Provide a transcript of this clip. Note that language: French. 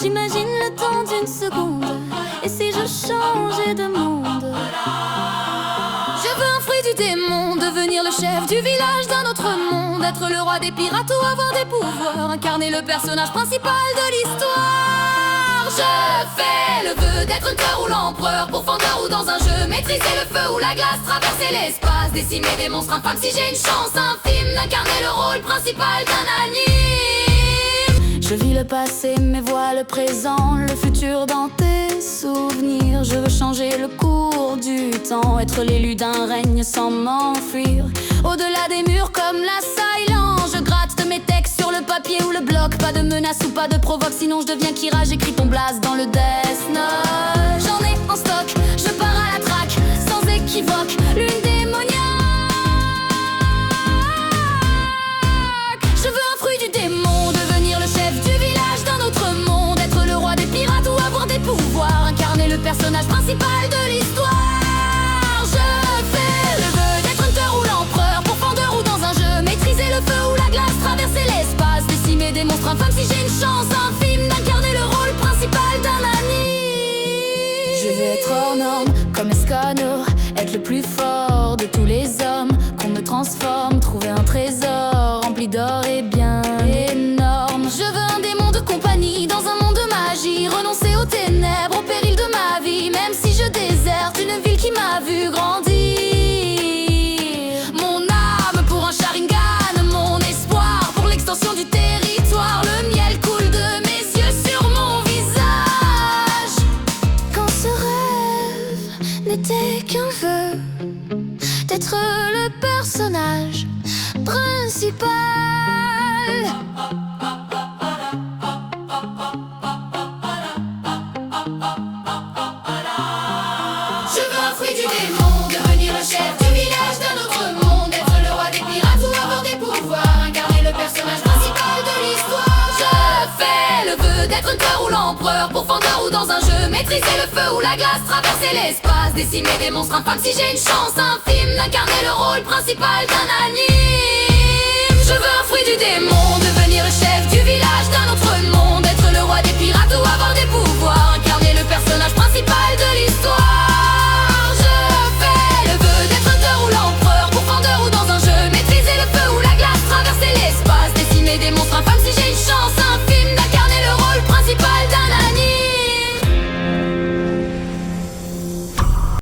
J'imagine le temps d'une seconde. Et si je changeais de monde? Je veux un fruit du démon, devenir le chef du village d'un autre monde. Être le roi des pirates ou avoir des pouvoirs, incarner le personnage principal de l'histoire. Je fais le vœu d'être un cœur ou l'empereur, pourfendeur ou dans un jeu, maîtriser le feu ou la glace, traverser l'espace, décimer des monstres infâmes. Si j'ai une chance infime d'incarner le rôle principal d'un anime. Je vis le passé mais vois le présent, le futur dans tes souvenirs. Je veux changer le cours du temps, être l'élu d'un règne sans m'enfuir. Au-delà des murs comme la silence, je gratte de mes textes sur le papier ou le bloc. Pas de menace ou pas de provoque, sinon je deviens Kira. J'écris ton blaze dans le Death Note. J'en ai en stock, je pars à la traque, sans équivoque, lune démoniaque. Je veux un fruit du démon, devenir le chef du village d'un autre monde. Être le roi des pirates ou avoir des pouvoirs, incarner le personnage principal de l'histoire. Je fais le vœu d'être hunter ou l'empereur, pourfendeur ou dans un jeu, maîtriser le feu ou la glace, traverser l'espace, décimer des monstres infâmes. Si j'ai une chance infime d'incarner le rôle principal d'un anime. Je vais être hors norme comme Escanor, être le plus fort de tous les hommes. Qu'on me transforme, trouver un trésor rempli d'or et bien énorme. Je veux un démon de compagnie dans un monde de magie, renoncer aux ténèbres, au péril de ma vie. Même si je déserte une ville qui m'a vu grandir. Mon âme pour un Sharingan, mon espoir pour l'extension du territoire. Le miel coule de mes yeux sur mon visage. Quand ce rêve n'était qu'un vœu d'être le personnage principal. Je veux un fruit du démon, devenir le chef du village d'un autre monde. Être le roi des pirates ou avoir des pouvoirs, incarner le personnage principal de l'histoire. Je fais le vœu d'être un cœur ou l'empereur, pourfendeur ou dans un jeu, maîtriser le feu ou la glace, traverser l'espace, décimer des monstres infâmes. Si j'ai une chance infime d'incarner le rôle principal d'un anime. Je veux un fruit du démon,